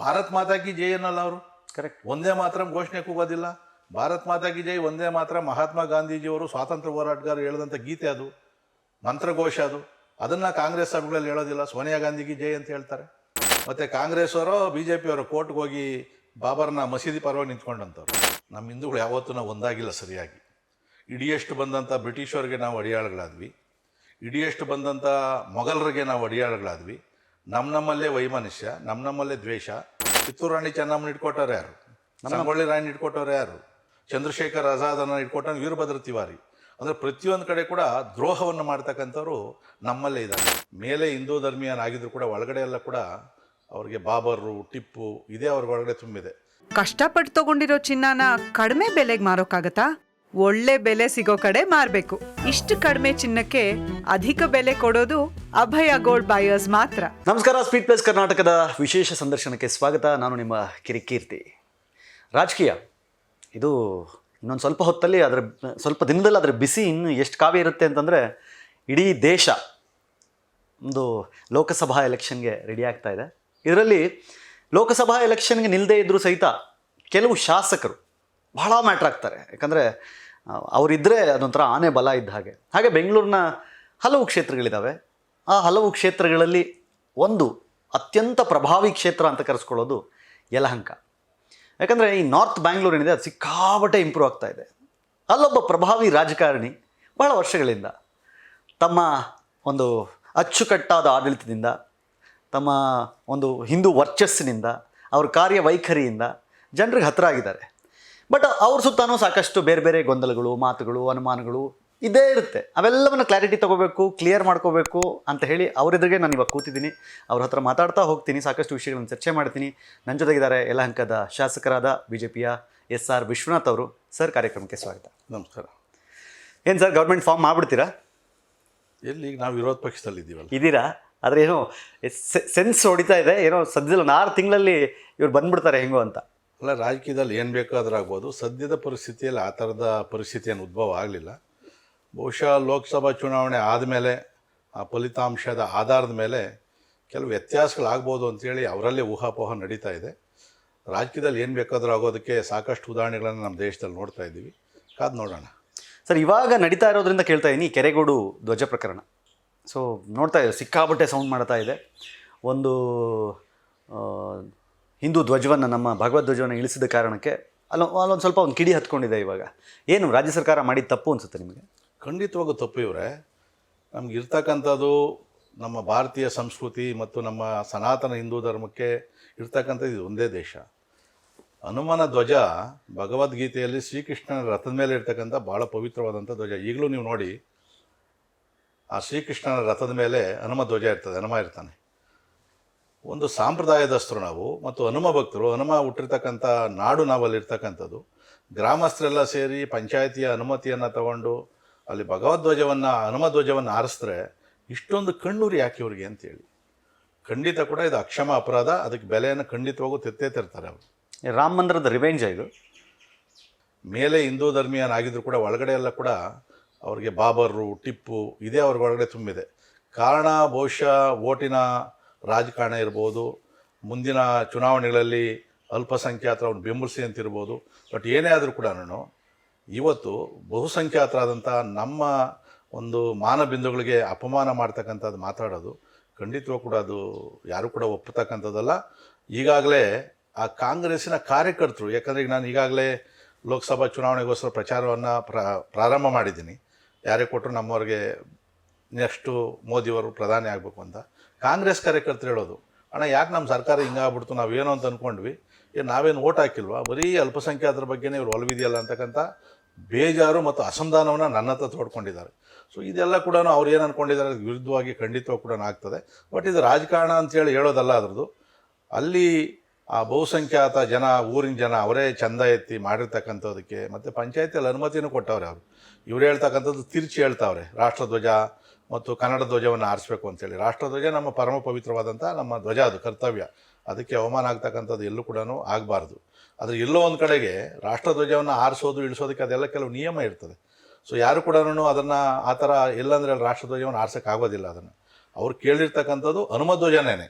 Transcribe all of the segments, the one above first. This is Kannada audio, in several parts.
ಭಾರತ್ ಮಾತಾ ಕಿ ಜೈ ಅನ್ನಲ್ಲ ಅವರು. ಕರೆಕ್ಟ್. ಒಂದೇ ಮಾತ್ರ ಘೋಷಣೆ ಕೂಗೋದಿಲ್ಲ. ಭಾರತ್ ಮಾತಾ ಕಿ ಜೈ ಒಂದೇ ಮಾತ್ರ ಮಹಾತ್ಮ ಗಾಂಧೀಜಿಯವರು ಸ್ವಾತಂತ್ರ್ಯ ಹೋರಾಟಗಾರರು ಹೇಳಿದಂಥ ಗೀತೆ, ಅದು ಮಂತ್ರಘೋಷ. ಅದನ್ನು ಕಾಂಗ್ರೆಸ್ ಸಭೆಗಳಲ್ಲಿ ಹೇಳೋದಿಲ್ಲ. ಸೋನಿಯಾ ಗಾಂಧಿಗೆ ಜೈ ಅಂತ ಹೇಳ್ತಾರೆ. ಮತ್ತು ಕಾಂಗ್ರೆಸ್ ಅವರು BJP ಅವರು ಕೋರ್ಟ್ಗೆ ಹೋಗಿ ಬಾಬರ್ನ ಮಸೀದಿ ಪರವಾಗಿ ನಿಂತ್ಕೊಂಡಂಥವ್ರು. ನಮ್ಮ ಹಿಂದೂಗಳು ಯಾವತ್ತೂ ನಾವು ಒಂದಾಗಿಲ್ಲ ಸರಿಯಾಗಿ. ಇಡಿಯಷ್ಟು ಬಂದಂಥ ಬ್ರಿಟಿಷರಿಗೆ ನಾವು ಅಡಿಯಾಳುಗಳಾದ್ವಿ, ಇಡಿಯಷ್ಟು ಬಂದಂಥ ಮೊಘಲರಿಗೆ ನಾವು ಅಡಿಯಾಳುಗಳಾದ್ವಿ. ನಮ್ಮಲ್ಲೇ ವೈಮನಸ್ಯ, ನಮ್ಮಲ್ಲೇ ದ್ವೇಷ. ಕಿತ್ತೂರು ರಾಣಿ ಚೆನ್ನಮ್ಮನ ಇಟ್ಕೊಟ್ಟವ್ರು ಯಾರು? ಸಂಗೊಳ್ಳಿ ರಾಣಿ ಇಟ್ಕೊಟ್ಟವ್ರು ಯಾರು? ಚಂದ್ರಶೇಖರ್ ಆಜಾದನ್ನು ಇಟ್ಕೊಟ್ಟವ್ರು ವೀರಭದ್ರ ತಿವಾರಿ. ಅಂದರೆ ಪ್ರತಿಯೊಂದು ಕಡೆ ಕೂಡ ದ್ರೋಹವನ್ನು ಮಾಡ್ತಕ್ಕಂಥವ್ರು ನಮ್ಮಲ್ಲೇ ಇದ್ದಾರೆ. ಮೇಲೆ ಹಿಂದೂ ಧರ್ಮೀಯನಾಗಿದ್ರು ಕೂಡ ಒಳಗಡೆ ಎಲ್ಲ ಕೂಡ ಅವ್ರಿಗೆ ಬಾಬರು, ಟಿಪ್ಪು ಇದೇ ಅವ್ರ ಒಳಗಡೆ ತುಂಬಿದೆ. ಕಷ್ಟಪಟ್ಟು ತಗೊಂಡಿರೋ ಚಿನ್ನನ ಕಡಿಮೆ ಬೆಲೆಗೆ ಮಾರೋಕ್ಕಾಗತ್ತಾ? ಒಳ್ಳೆ ಬೆಲೆ ಸಿಗೋ ಕಡೆ ಮಾರಬೇಕು. ಇಷ್ಟು ಕಡಿಮೆ ಚಿನ್ನಕ್ಕೆ ಅಧಿಕ ಬೆಲೆ ಕೊಡೋದು ಅಭಯ ಗೋಲ್ಡ್ ಬಯರ್ಸ್ ಮಾತ್ರ. ನಮಸ್ಕಾರ, ಸ್ಪೀಡ್ ಪ್ಲಸ್ ಕರ್ನಾಟಕದ ವಿಶೇಷ ಸಂದರ್ಶನಕ್ಕೆ ಸ್ವಾಗತ. ನಾನು ನಿಮ್ಮ ಕಿರಿಕೀರ್ತಿ. ರಾಜಕೀಯ ಇದು ಇನ್ನೊಂದು ಸ್ವಲ್ಪ ಹೊತ್ತಲ್ಲಿ, ಸ್ವಲ್ಪ ದಿನದಲ್ಲಿ ಅದರ ಬಿಸಿ ಇನ್ನು ಎಷ್ಟು ಕಾವೇ ಇರುತ್ತೆ ಅಂತಂದರೆ, ಇಡೀ ದೇಶ ಒಂದು ಲೋಕಸಭಾ ಎಲೆಕ್ಷನ್ಗೆ ರೆಡಿ ಆಗ್ತಾ ಇದೆ. ಇದರಲ್ಲಿ ಲೋಕಸಭಾ ಎಲೆಕ್ಷನ್ಗೆ ನಿಲ್ಲದೇ ಇದ್ದರೂ ಸಹಿತ ಕೆಲವು ಶಾಸಕರು ಬಹಳ ಮ್ಯಾಟ್ರ್ ಆಗ್ತಾರೆ. ಯಾಕಂದರೆ ಅವರಿದ್ದರೆ ಅದೊಂಥರ ಆನೆ ಬಲ ಇದ್ದ ಹಾಗೆ. ಹಾಗೆ ಬೆಂಗಳೂರಿನ ಹಲವು ಕ್ಷೇತ್ರಗಳಿದ್ದಾವೆ. ಆ ಹಲವು ಕ್ಷೇತ್ರಗಳಲ್ಲಿ ಒಂದು ಅತ್ಯಂತ ಪ್ರಭಾವಿ ಕ್ಷೇತ್ರ ಅಂತ ಕರೆಸ್ಕೊಳ್ಳೋದು ಯಲಹಂಕ. ಯಾಕಂದರೆ ಈ ನಾರ್ತ್ ಬ್ಯಾಂಗ್ಳೂರ್ ಏನಿದೆ ಅದು ಸಿಕ್ಕಾಪಟ್ಟೆ ಇಂಪ್ರೂವ್ ಆಗ್ತಾ ಇದೆ. ಅಲ್ಲೊಬ್ಬ ಪ್ರಭಾವಿ ರಾಜಕಾರಣಿ ಬಹಳ ವರ್ಷಗಳಿಂದ ತಮ್ಮ ಒಂದು ಅಚ್ಚುಕಟ್ಟಾದ ಆಡಳಿತದಿಂದ, ತಮ್ಮ ಒಂದು ಹಿಂದೂ ವರ್ಚಸ್ಸಿನಿಂದ, ಅವ್ರ ಕಾರ್ಯವೈಖರಿಯಿಂದ ಜನರಿಗೆ ಹತ್ತಿರ ಆಗಿದ್ದಾರೆ. ಬಟ್ ಅವ್ರ ಸುತ್ತಾನೂ ಸಾಕಷ್ಟು ಬೇರೆ ಬೇರೆ ಗೊಂದಲಗಳು, ಮಾತುಗಳು, ಅನುಮಾನಗಳು ಇದೇ ಇರುತ್ತೆ. ಅವೆಲ್ಲವನ್ನು ಕ್ಲಾರಿಟಿ ತೊಗೋಬೇಕು, ಕ್ಲಿಯರ್ ಮಾಡ್ಕೋಬೇಕು ಅಂತ ಹೇಳಿ ಅವರೆದುರಿಗೆ ನಾನು ಇವಾಗ ಕೂತಿದ್ದೀನಿ. ಅವ್ರ ಹತ್ರ ಮಾತಾಡ್ತಾ ಹೋಗ್ತೀನಿ, ಸಾಕಷ್ಟು ವಿಷಯಗಳನ್ನು ಚರ್ಚೆ ಮಾಡ್ತೀನಿ. ನನ್ನ ಜೊತೆಗಿದ್ದಾರೆ ಯಲಹಂಕದ ಶಾಸಕರಾದ BJPಯ SR ವಿಶ್ವನಾಥ್ ಅವರು. ಸರ್, ಕಾರ್ಯಕ್ರಮಕ್ಕೆ ಸ್ವಾಗತ. ನಮಸ್ಕಾರ. ಏನು ಸರ್, ಗೌರ್ಮೆಂಟ್ ಫಾರ್ಮ್ ಮಾಡಿಬಿಡ್ತೀರಾ? ಎಲ್ಲಿ, ಈಗ ನಾವು ವಿರೋಧ ಪಕ್ಷದಲ್ಲಿ ಇದ್ದೀವಲ್ಲ. ಇದ್ದೀರಾ? ಆದರೆ ಏನೋ ಸೆನ್ಸ್ ಹೊಡಿತಾ ಇದೆ, ಏನೋ ಸದ್ಯದಲ್ಲಿ ಒಂದು 6 ತಿಂಗಳಲ್ಲಿ ಇವ್ರು ಬಂದ್ಬಿಡ್ತಾರೆ ಹೆಂಗೋ ಅಂತ. ಅಲ್ಲ, ರಾಜಕೀಯದಲ್ಲಿ ಏನು ಬೇಕಾದ್ರೂ ಆಗ್ಬೋದು. ಸದ್ಯದ ಪರಿಸ್ಥಿತಿಯಲ್ಲಿ ಆ ಥರದ ಪರಿಸ್ಥಿತಿಯನ್ನು ಉದ್ಭವ ಆಗಲಿಲ್ಲ. ಬಹುಶಃ ಲೋಕಸಭಾ ಚುನಾವಣೆ ಆದಮೇಲೆ ಆ ಫಲಿತಾಂಶದ ಆಧಾರದ ಮೇಲೆ ಕೆಲವು ವ್ಯತ್ಯಾಸಗಳಾಗ್ಬೋದು ಅಂಥೇಳಿ ಅವರಲ್ಲೇ ಊಹಾಪೋಹ ನಡೀತಾ ಇದೆ. ರಾಜಕೀಯದಲ್ಲಿ ಏನು ಬೇಕಾದರೂ ಆಗೋದಕ್ಕೆ ಸಾಕಷ್ಟು ಉದಾಹರಣೆಗಳನ್ನು ನಮ್ಮ ದೇಶದಲ್ಲಿ ನೋಡ್ತಾ ಇದ್ದೀವಿ. ಕಾದು ನೋಡೋಣ. ಸರ್, ಇವಾಗ ನಡೀತಾ ಇರೋದ್ರಿಂದ ಕೇಳ್ತಾ ಇದ್ದೀನಿ, ಕೆರೆಗೋಡು ಧ್ವಜ ಪ್ರಕರಣ. ಸೊ ನೋಡ್ತಾ ಇದೆ, ಸಿಕ್ಕಾಪಟ್ಟೆ ಸೌಂಡ್ ಮಾಡ್ತಾ ಇದೆ. ಒಂದು ಹಿಂದೂ ಧ್ವಜವನ್ನು, ನಮ್ಮ ಭಗವದ್ ಧ್ವಜವನ್ನು ಇಳಿಸಿದ ಕಾರಣಕ್ಕೆ ಅಲ್ಲೊಂದು ಸ್ವಲ್ಪ ಒಂದು ಕಿಡಿ ಹತ್ಕೊಂಡಿದೆ. ಇವಾಗ ಏನು ರಾಜ್ಯ ಸರ್ಕಾರ ಮಾಡಿದ ತಪ್ಪು ಅನಿಸುತ್ತೆ ನಿಮಗೆ? ಖಂಡಿತವಾಗೂ ತಪ್ಪು. ಇವರೇ, ನಮ್ಗೆ ಇರ್ತಕ್ಕಂಥದ್ದು ನಮ್ಮ ಭಾರತೀಯ ಸಂಸ್ಕೃತಿ ಮತ್ತು ನಮ್ಮ ಸನಾತನ ಹಿಂದೂ ಧರ್ಮಕ್ಕೆ ಇರ್ತಕ್ಕಂಥದ್ದು ಇದು ಒಂದೇ ದೇಶ. ಹನುಮನ ಧ್ವಜ ಭಗವದ್ಗೀತೆಯಲ್ಲಿ ಶ್ರೀಕೃಷ್ಣನ ರಥದ ಮೇಲೆ ಇರ್ತಕ್ಕಂಥ ಭಾಳ ಪವಿತ್ರವಾದಂಥ ಧ್ವಜ. ಈಗಲೂ ನೀವು ನೋಡಿ, ಆ ಶ್ರೀಕೃಷ್ಣನ ರಥದ ಮೇಲೆ ಹನುಮ ಧ್ವಜ ಇರ್ತದೆ, ಹನುಮ ಇರ್ತಾನೆ. ಒಂದು ಸಾಂಪ್ರದಾಯದಸ್ಥರು ನಾವು ಮತ್ತು ಹನುಮ ಭಕ್ತರು. ಹನುಮ ಹುಟ್ಟಿರ್ತಕ್ಕಂಥ ನಾಡು ನಾವಲ್ಲಿರ್ತಕ್ಕಂಥದ್ದು. ಗ್ರಾಮಸ್ಥರೆಲ್ಲ ಸೇರಿ ಪಂಚಾಯಿತಿಯ ಅನುಮತಿಯನ್ನು ತಗೊಂಡು ಅಲ್ಲಿ ಭಗವದ್ಧ್ವಜವನ್ನು, ಹನುಮ ಧ್ವಜವನ್ನು ಆರಿಸಿದ್ರೆ ಇಷ್ಟೊಂದು ಕಣ್ಣೂರಿ ಯಾಕೆ ಇವ್ರಿಗೆ ಅಂತೇಳಿ. ಖಂಡಿತ ಕೂಡ ಇದು ಅಕ್ಷಮ ಅಪರಾಧ. ಅದಕ್ಕೆ ಬೆಲೆಯನ್ನು ಖಂಡಿತವಾಗೂ ತೆತ್ತೇ ತರ್ತಾರೆ ಅವರು. ರಾಮ ಮಂದಿರದ ರಿವೆಂಜ್ ಇದು. ಮೇಲೆ ಹಿಂದೂ ಧರ್ಮೀಯನಾಗಿದ್ರು ಕೂಡ ಒಳಗಡೆ ಎಲ್ಲ ಕೂಡ ಅವ್ರಿಗೆ ಬಾಬರು, ಟಿಪ್ಪು ಇದೇ ಅವ್ರ ಒಳಗಡೆ ತುಂಬಿದೆ. ಕಾರಣ ಬಹುಶಃ ಓಟಿನ ರಾಜಕಾರಣ ಇರ್ಬೋದು, ಮುಂದಿನ ಚುನಾವಣೆಗಳಲ್ಲಿ ಅಲ್ಪಸಂಖ್ಯಾತರವನ್ನು ಬೆಂಬಲಿಸಿ ಅಂತಿರ್ಬೋದು. ಬಟ್ ಏನೇ ಆದರೂ ಕೂಡ ಇವತ್ತು ಬಹುಸಂಖ್ಯಾತರಾದಂಥ ನಮ್ಮ ಒಂದು ಮಾನಬಿಂದುಗಳಿಗೆ ಅಪಮಾನ ಮಾಡ್ತಕ್ಕಂಥದ್ದು ಮಾತಾಡೋದು ಖಂಡಿತವೂ ಕೂಡ ಅದು ಯಾರೂ ಕೂಡ ಒಪ್ಪತಕ್ಕಂಥದ್ದಲ್ಲ. ಈಗಾಗಲೇ ಆ ಕಾಂಗ್ರೆಸ್ಸಿನ ಕಾರ್ಯಕರ್ತರು, ಯಾಕಂದರೆ ಈಗ ನಾನು ಈಗಾಗಲೇ ಲೋಕಸಭಾ ಚುನಾವಣೆಗೋಸ್ಕರ ಪ್ರಚಾರವನ್ನು ಪ್ರಾರಂಭ ಮಾಡಿದ್ದೀನಿ. ಯಾರೇ ಕೊಟ್ಟರು ನಮ್ಮವ್ರಿಗೆ ನೆಕ್ಸ್ಟು ಮೋದಿಯವರು ಪ್ರಧಾನಿ ಆಗಬೇಕು ಅಂತ. ಕಾಂಗ್ರೆಸ್ ಕಾರ್ಯಕರ್ತರು ಹೇಳೋದು, ಅಣ್ಣ ಯಾಕೆ ನಮ್ಮ ಸರ್ಕಾರ ಹಿಂಗಾಗ್ಬಿಡ್ತು, ನಾವೇನು ಅಂತ ಅಂದ್ಕೊಂಡ್ವಿ, ನಾವೇನು ಓಟ್ ಹಾಕಿಲ್ವಾ, ಬರೀ ಅಲ್ಪಸಂಖ್ಯಾತರ ಬಗ್ಗೆನೇ ಇವರು ಒಲವಿದೆಯಲ್ಲ ಅಂತಕ್ಕಂಥ ಬೇಜಾರು ಮತ್ತು ಅಸಮಾಧಾನವನ್ನು ನನ್ನ ಹತ್ರ ತೋಡ್ಕೊಂಡಿದ್ದಾರೆ. ಸೊ ಇದೆಲ್ಲ ಕೂಡ ಅವ್ರು ಏನು ಅಂದ್ಕೊಂಡಿದ್ದಾರೆ ಅದಕ್ಕೆ ವಿರುದ್ಧವಾಗಿ ಖಂಡಿತವಾಗಿ ಕೂಡ ಆಗ್ತದೆ. ಬಟ್ ಇದು ರಾಜಕಾರಣ ಅಂತೇಳಿ ಹೇಳೋದಲ್ಲ ಅದರದ್ದು. ಅಲ್ಲಿ ಆ ಬಹುಸಂಖ್ಯಾತ ಜನ, ಊರಿನ ಜನ ಅವರೇ ಚಂದ ಎತ್ತಿ ಮಾಡಿರ್ತಕ್ಕಂಥದ್ದಕ್ಕೆ ಮತ್ತು ಪಂಚಾಯತಿಯಲ್ಲಿ ಅನುಮತಿನೂ ಕೊಟ್ಟವ್ರೆ ಅವರು. ಇವ್ರು ಹೇಳ್ತಕ್ಕಂಥದ್ದು ತಿರುಚಿ ಹೇಳ್ತಾವ್ರೆ, ರಾಷ್ಟ್ರಧ್ವಜ ಮತ್ತು ಕನ್ನಡ ಧ್ವಜವನ್ನು ಆರಿಸ್ಬೇಕು ಅಂತೇಳಿ. ರಾಷ್ಟ್ರಧ್ವಜ ನಮ್ಮ ಪರಮ ಪವಿತ್ರವಾದಂಥ ನಮ್ಮ ಧ್ವಜ, ಅದು ಕರ್ತವ್ಯ. ಅದಕ್ಕೆ ಅವಮಾನ ಆಗ್ತಕ್ಕಂಥದ್ದು ಎಲ್ಲೂ ಕೂಡ ಆಗಬಾರ್ದು. ಆದರೆ ಎಲ್ಲೋ ಒಂದು ಕಡೆಗೆ ರಾಷ್ಟ್ರಧ್ವಜವನ್ನು ಆರಿಸೋದು, ಇಳಿಸೋದಕ್ಕೆ ಅದೆಲ್ಲ ಕೆಲವು ನಿಯಮ ಇರ್ತದೆ. ಸೊ ಯಾರು ಕೂಡ ಅದನ್ನು ಆ ಥರ ಎಲ್ಲಂದರೆ ರಾಷ್ಟ್ರಧ್ವಜವನ್ನು ಆರ್ಸೋಕ್ಕಾಗೋದಿಲ್ಲ. ಅದನ್ನು ಅವ್ರು ಕೇಳಿರ್ತಕ್ಕಂಥದ್ದು ಹನುಮಧ್ವಜನೇ.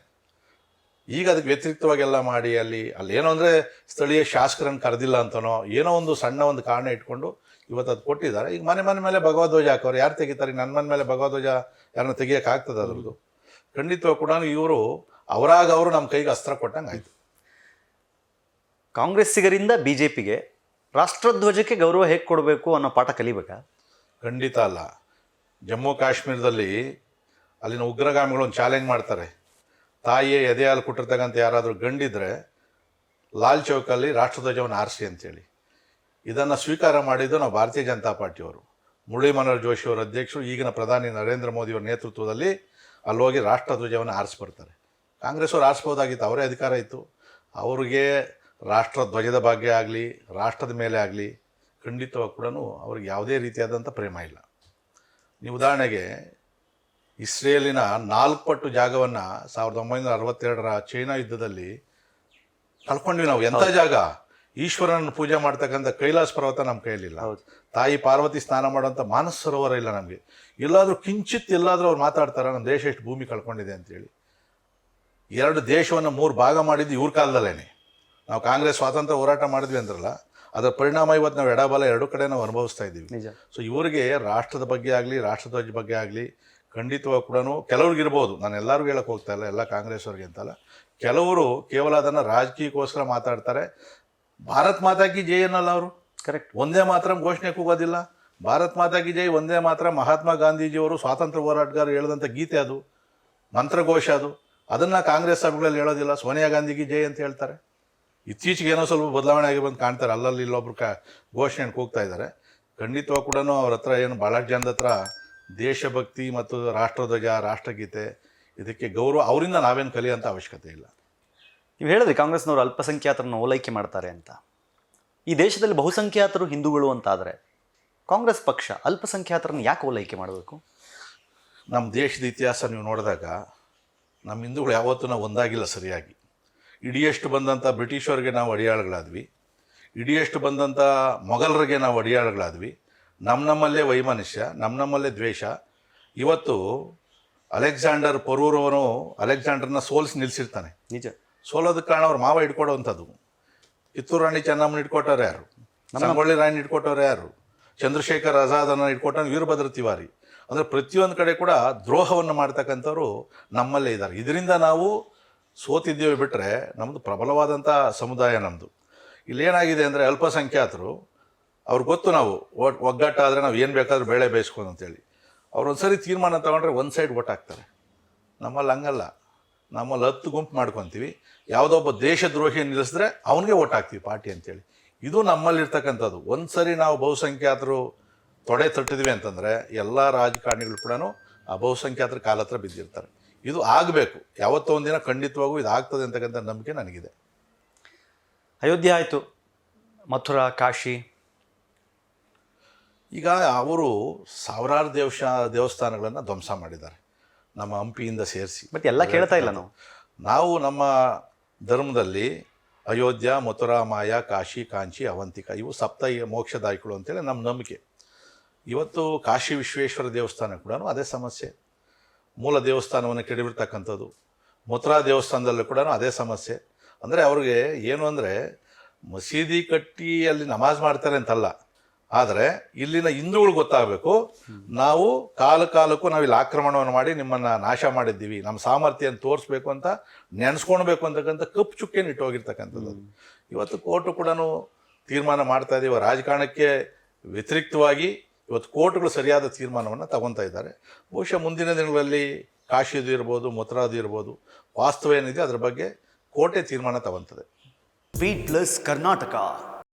ಈಗ ಅದಕ್ಕೆ ವ್ಯತಿರಿಕ್ತವಾಗೆಲ್ಲ ಮಾಡಿ ಅಲ್ಲಿ ಏನೋ ಅಂದರೆ ಸ್ಥಳೀಯ ಶಾಸಕರನ್ನು ಕರೆದಿಲ್ಲ ಅಂತನೋ ಏನೋ ಒಂದು ಸಣ್ಣ ಒಂದು ಕಾರಣ ಇಟ್ಕೊಂಡು ಇವತ್ತು ಅದು ಕೊಟ್ಟಿದ್ದಾರೆ. ಈಗ ಮನೆ ಮೇಲೆ ಭಗವಧ್ವಜ ಹಾಕೋರು ಯಾರು ತೆಗಿತಾರೆ? ನನ್ನ ಮನೆ ಮೇಲೆ ಭಗವಧ್ವಜ ಯಾರನ್ನ ತೆಗಿಯೋಕ್ಕಾಗ್ತದೆ? ಅದ್ರದ್ದು ಖಂಡಿತವಾಗಿ ಕೂಡ ಇವರು ಅವರಾಗ ಅವರು ನಮ್ಮ ಕೈಗೆ ಅಸ್ತ್ರ ಕೊಟ್ಟಂಗೆ ಆಯಿತು. ಕಾಂಗ್ರೆಸ್ಸಿಗರಿಂದ BJPಗೆ ರಾಷ್ಟ್ರಧ್ವಜಕ್ಕೆ ಗೌರವ ಹೇಗೆ ಕೊಡಬೇಕು ಅನ್ನೋ ಪಾಠ ಕಲಿಬೇಕಾ? ಖಂಡಿತ ಅಲ್ಲ. ಜಮ್ಮು ಕಾಶ್ಮೀರದಲ್ಲಿ ಅಲ್ಲಿನ ಉಗ್ರಗಾಮಿಗಳು ಒಂದು ಚಾಲೆಂಜ್ ಮಾಡ್ತಾರೆ, ತಾಯಿಯೇ ಎದೆ ಹಾಲು ಕೊಟ್ಟಿರ್ತಕ್ಕಂಥ ಯಾರಾದರೂ ಗಂಡಿದ್ರೆ ಲಾಲ್ ಚೌಕಲ್ಲಿ ರಾಷ್ಟ್ರಧ್ವಜವನ್ನು ಆರಿಸಿ ಅಂತೇಳಿ. ಇದನ್ನು ಸ್ವೀಕಾರ ಮಾಡಿದ್ದು ನಾವು ಭಾರತೀಯ ಜನತಾ ಪಾರ್ಟಿಯವರು. ಮುರಳಿ ಮನೋಹರ್ ಜೋಶಿ ಅವರ ಅಧ್ಯಕ್ಷರು, ಈಗಿನ ಪ್ರಧಾನಿ ನರೇಂದ್ರ ಮೋದಿಯವರ ನೇತೃತ್ವದಲ್ಲಿ ಅಲ್ಲಿ ಹೋಗಿ ರಾಷ್ಟ್ರಧ್ವಜವನ್ನು ಆರಿಸಿ ಬರ್ತಾರೆ. ಕಾಂಗ್ರೆಸ್ ಅವರು ಆರಿಸ್ಬೋದಾಗಿತ್ತು, ಅವರೇ ಅಧಿಕಾರ ಇತ್ತು. ಅವ್ರಿಗೆ ರಾಷ್ಟ್ರಧ್ವಜದ ಬಗ್ಗೆ ಆಗಲಿ ರಾಷ್ಟ್ರದ ಮೇಲೆ ಆಗಲಿ ಖಂಡಿತವಾಗಿ ಕೂಡ ಅವ್ರಿಗೆ ಯಾವುದೇ ರೀತಿಯಾದಂಥ ಪ್ರೇಮ ಇಲ್ಲ. ನೀವು ಉದಾಹರಣೆಗೆ ಇಸ್ರೇಲಿನ 4 ಪಟ್ಟು ಜಾಗವನ್ನು 1962ರ ಚೈನಾ ಯುದ್ಧದಲ್ಲಿ ಕಳ್ಕೊಂಡ್ವಿ ನಾವು. ಎಂಥ ಜಾಗ! ಈಶ್ವರನ ಪೂಜೆ ಮಾಡ್ತಕ್ಕಂಥ ಕೈಲಾಸ ಪರ್ವತ ನಮ್ಮ ಕೈಯಲ್ಲಿಲ್ಲ. ತಾಯಿ ಪಾರ್ವತಿ ಸ್ನಾನ ಮಾಡೋಂಥ ಮಾನಸ ಸರೋವರ ಇಲ್ಲ ನಮಗೆ. ಎಲ್ಲಾದರೂ ಕಿಂಚಿತ್ ಎಲ್ಲಾದರೂ ಅವ್ರು ಮಾತಾಡ್ತಾರೆ ನಮ್ಮ ದೇಶ ಎಷ್ಟು ಭೂಮಿ ಕಳ್ಕೊಂಡಿದೆ ಅಂತೇಳಿ. 2 ದೇಶವನ್ನು 3 ಭಾಗ ಮಾಡಿದ್ದು ಇವ್ರ ಕಾಲದಲ್ಲೇ. ನಾವು ಕಾಂಗ್ರೆಸ್ ಸ್ವಾತಂತ್ರ್ಯ ಹೋರಾಟ ಮಾಡಿದ್ವಿ ಅಂದ್ರಲ್ಲ, ಅದರ ಪರಿಣಾಮ ಇವತ್ತು ನಾವು ಎಡಬಲ 2 ಕಡೆ ನಾವು ಅನುಭವಿಸ್ತಾ ಇದ್ದೀವಿ. ಸೊ ಇವರಿಗೆ ರಾಷ್ಟ್ರದ ಬಗ್ಗೆ ಆಗಲಿ ರಾಷ್ಟ್ರಧ್ವಜ ಬಗ್ಗೆ ಆಗಲಿ ಖಂಡಿತವಾಗಿ ಕೂಡ ಕೆಲವ್ರಿಗಿರ್ಬೋದು, ನಾನು ಎಲ್ಲರಿಗೂ ಹೇಳಕ್ಕೆ ಹೋಗ್ತಾ ಇಲ್ಲ, ಎಲ್ಲ ಕಾಂಗ್ರೆಸ್ ಅವ್ರಿಗೆ ಅಂತಲ್ಲ, ಕೆಲವರು ಕೇವಲ ಅದನ್ನು ರಾಜಕೀಯಕ್ಕೋಸ್ಕರ ಮಾತಾಡ್ತಾರೆ. ಭಾರತ್ ಮಾತಾ ಕಿ ಜೈ ಅನ್ನಲ್ಲ ಅವರು. ಕರೆಕ್ಟ್. ಒಂದೇ ಮಾತ್ರ ಘೋಷಣೆ ಕೂಗೋದಿಲ್ಲ. ಭಾರತ್ ಮಾತಾ ಕಿ ಜೈ ಒಂದೇ ಮಾತ್ರ ಮಹಾತ್ಮ ಗಾಂಧೀಜಿಯವರು ಸ್ವಾತಂತ್ರ್ಯ ಹೋರಾಟಗಾರರು ಹೇಳಿದಂಥ ಗೀತೆ, ಅದು ಮಂತ್ರಘೋಷ. ಅದನ್ನು ಕಾಂಗ್ರೆಸ್ ಸಭೆಗಳಲ್ಲಿ ಹೇಳೋದಿಲ್ಲ. ಸೋನಿಯಾ ಗಾಂಧಿಗೆ ಜೈ ಅಂತ ಹೇಳ್ತಾರೆ. ಇತ್ತೀಚೆಗೆ ಏನೋ ಸ್ವಲ್ಪ ಬದಲಾವಣೆ ಆಗಿ ಬಂದು ಕಾಣ್ತಾರೆ, ಅಲ್ಲಲ್ಲಿ ಇಲ್ಲೊಬ್ರು ಘೋಷಣೆ ಕೂಗ್ತಾ ಇದ್ದಾರೆ. ಖಂಡಿತವಾಗಿ ಕೂಡ ಅವ್ರ ಹತ್ರ ಏನು ಭಾಳಷ್ಟು ಜನದ ಹತ್ರ ದೇಶಭಕ್ತಿ ಮತ್ತು ರಾಷ್ಟ್ರಧ್ವಜ ರಾಷ್ಟ್ರಗೀತೆ ಇದಕ್ಕೆ ಗೌರವ ಅವರಿಂದ ನಾವೇನು ಕಲಿಯೋಂಥ ಅವಶ್ಯಕತೆ ಇಲ್ಲ. ನೀವು ಹೇಳಿದ್ರಿ ಕಾಂಗ್ರೆಸ್ನವರು ಅಲ್ಪಸಂಖ್ಯಾತರನ್ನು ಓಲೈಕೆ ಮಾಡ್ತಾರೆ ಅಂತ. ಈ ದೇಶದಲ್ಲಿ ಬಹುಸಂಖ್ಯಾತರು ಹಿಂದೂಗಳು ಅಂತಾದರೆ ಕಾಂಗ್ರೆಸ್ ಪಕ್ಷ ಅಲ್ಪಸಂಖ್ಯಾತರನ್ನು ಯಾಕೆ ಓಲೈಕೆ ಮಾಡಬೇಕು? ನಮ್ಮ ದೇಶದ ಇತಿಹಾಸ ನೀವು ನೋಡಿದಾಗ ನಮ್ಮ ಹಿಂದೂಗಳು ಯಾವತ್ತೂ ನಾವು ಒಂದಾಗಿಲ್ಲ ಸರಿಯಾಗಿ. ಇಡಿಯಷ್ಟು ಬಂದಂಥ ಬ್ರಿಟಿಷರಿಗೆ ನಾವು ಅಡಿಯಾಳುಗಳಾದ್ವಿ, ಇಡಿಯಷ್ಟು ಬಂದಂಥ ಮೊಘಲರಿಗೆ ನಾವು ಅಡಿಯಾಳುಗಳಾದ್ವಿ. ನಮ್ಮಲ್ಲೇ ವೈಮನಸ್ಯ, ನಮ್ಮಲ್ಲೇ ದ್ವೇಷ. ಇವತ್ತು ಅಲೆಕ್ಸಾಂಡರ್ ಪರೂರವನು ಅಲೆಕ್ಸಾಂಡರ್ನ ಸೋಲಿಸಿ ನಿಲ್ಲಿಸಿರ್ತಾನೆ. ನಿಜ. ಸೋಲೋದಕ್ಕೆ ಕಾರಣ ಅವ್ರ ಮಾವ ಇಟ್ಕೊಡೋವಂಥದ್ದು. ಕಿತ್ತೂರು ರಾಣಿ ಚೆನ್ನಮ್ಮನ ಇಟ್ಕೊಟ್ಟವ್ರು ಯಾರು? ಸಂಗೊಳ್ಳಿ ರಾಣಿ ಇಟ್ಕೊಟ್ಟವ್ರು ಯಾರು? ಚಂದ್ರಶೇಖರ್ ಆಜಾದನ್ನು ಇಟ್ಕೊಟ್ಟವ್ರು ವೀರಭದ್ರ ತಿವಾರಿ. ಅಂದರೆ ಪ್ರತಿಯೊಂದು ಕಡೆ ಕೂಡ ದ್ರೋಹವನ್ನು ಮಾಡ್ತಕ್ಕಂಥವ್ರು ನಮ್ಮಲ್ಲೇ ಇದ್ದಾರೆ. ಇದರಿಂದ ನಾವು ಸೋತಿದ್ದೇವೆ ಬಿಟ್ಟರೆ ನಮ್ಮದು ಪ್ರಬಲವಾದಂಥ ಸಮುದಾಯ ನಮ್ಮದು. ಇಲ್ಲೇನಾಗಿದೆ ಅಂದರೆ ಅಲ್ಪಸಂಖ್ಯಾತರು ಅವ್ರಿಗೆ ಗೊತ್ತು ನಾವು ಒಗ್ಗಟ್ಟಾದರೆ ನಾವು ಏನು ಬೇಕಾದರೂ ಬೇಳೆ ಬೇಯಿಸ್ಕೊಂಡು ಅಂತೇಳಿ. ಅವ್ರು ಒಂದು ಸರಿ ತೀರ್ಮಾನ ತೊಗೊಂಡ್ರೆ ಒಂದು ಸೈಡ್ ಓಟ್ ಹಾಕ್ತಾರೆ. ನಮ್ಮಲ್ಲಿ ಹಂಗಲ್ಲ. ನಮ್ಮಲ್ಲಿ 10 ಗುಂಪು ಮಾಡ್ಕೊತೀವಿ. ಯಾವುದೋ ಒಬ್ಬ ದೇಶದ್ರೋಹಿಯನ್ನು ನಿಲ್ಲಿಸಿದ್ರೆ ಅವನಿಗೆ ಓಟ್ ಹಾಕ್ತೀವಿ ಪಾರ್ಟಿ ಅಂತೇಳಿ. ಇದು ನಮ್ಮಲ್ಲಿರ್ತಕ್ಕಂಥದ್ದು. ಒಂದು ಸರಿ ನಾವು ಬಹುಸಂಖ್ಯಾತರು ತೊಡೆ ತಟ್ಟಿದ್ವಿ ಅಂತಂದರೆ ಎಲ್ಲ ರಾಜಕಾರಣಿಗಳು ಕೂಡ ಆ ಬಹುಸಂಖ್ಯಾತರ ಕಾಲ ಹತ್ರ ಬಿದ್ದಿರ್ತಾರೆ. ಇದು ಆಗಬೇಕು. ಯಾವತ್ತೋ ಒಂದಿನ ಖಂಡಿತವಾಗೂ ಇದು ಆಗ್ತದೆ ಅಂತಕ್ಕಂಥ ನಂಬಿಕೆ ನನಗಿದೆ. ಅಯೋಧ್ಯೆ ಆಯಿತು, ಮಥುರಾ, ಕಾಶಿ. ಈಗ ಅವರು ಸಾವಿರಾರು ದೇವಸ್ಥಾನಗಳನ್ನು ಧ್ವಂಸ ಮಾಡಿದ್ದಾರೆ, ನಮ್ಮ ಹಂಪಿಯಿಂದ ಸೇರಿಸಿ. ಬಟ್ ಎಲ್ಲ ಕೇಳ್ತಾ ಇಲ್ಲ ನಾವು ನಮ್ಮ ಧರ್ಮದಲ್ಲಿ ಅಯೋಧ್ಯ, ಮಥುರಾ, ಮಾಯಾ, ಕಾಶಿ, ಕಾಂಚಿ, ಅವಂತಿಕ ಇವು ಸಪ್ತ ಮೋಕ್ಷದಾಯಕಗಳು ಅಂತೇಳಿ ನಮ್ಮ ನಂಬಿಕೆ. ಇವತ್ತು ಕಾಶಿ ವಿಶ್ವೇಶ್ವರ ದೇವಸ್ಥಾನ ಕೂಡ ಅದೇ ಸಮಸ್ಯೆ. ಮೂಲ ದೇವಸ್ಥಾನವನ್ನು ಕೆಡವಿರ್ತಕ್ಕಂಥದ್ದು. ಮಥುರಾ ದೇವಸ್ಥಾನದಲ್ಲೂ ಕೂಡ ಅದೇ ಸಮಸ್ಯೆ. ಅಂದರೆ ಅವ್ರಿಗೆ ಏನು ಅಂದರೆ ಮಸೀದಿ ಕಟ್ಟಿ ಅಲ್ಲಿ ನಮಾಜ್ ಮಾಡ್ತಾರೆ ಅಂತಲ್ಲ, ಆದರೆ ಇಲ್ಲಿನ ಹಿಂದೂಗಳು ಗೊತ್ತಾಗಬೇಕು, ನಾವು ಕಾಲಕ್ಕೂ ನಾವು ಇಲ್ಲಿ ಆಕ್ರಮಣವನ್ನು ಮಾಡಿ ನಿಮ್ಮನ್ನು ನಾಶ ಮಾಡಿದ್ದೀವಿ, ನಮ್ಮ ಸಾಮರ್ಥ್ಯವನ್ನು ತೋರಿಸ್ಬೇಕು ಅಂತ ನೆನೆಸ್ಕೊಳ್ಬೇಕು ಅಂತಕ್ಕಂಥ ಕಪ್ಪು ಚುಕ್ಕೆಯನ್ನು ಇಟ್ಟೋಗಿರ್ತಕ್ಕಂಥದ್ದು. ಇವತ್ತು ಕೋರ್ಟು ಕೂಡ ತೀರ್ಮಾನ ಮಾಡ್ತಾ ಇದ್ದೀವಿ. ರಾಜಕಾರಣಕ್ಕೆ ವ್ಯತಿರಿಕ್ತವಾಗಿ ಇವತ್ತು ಕೋರ್ಟ್ಗಳು ಸರಿಯಾದ ತೀರ್ಮಾನವನ್ನು ತಗೊತಾ ಇದ್ದಾರೆ. ಬಹುಶಃ ಮುಂದಿನ ದಿನಗಳಲ್ಲಿ ಕಾಶಿದು ಇರ್ಬೋದು, ಮಥುರಾದು ಇರ್ಬೋದು, ವಾಸ್ತವ ಏನಿದೆ ಅದರ ಬಗ್ಗೆ ಕೋರ್ಟೇ ತೀರ್ಮಾನ ತಗೊತದೆ. Beet plus Karnataka.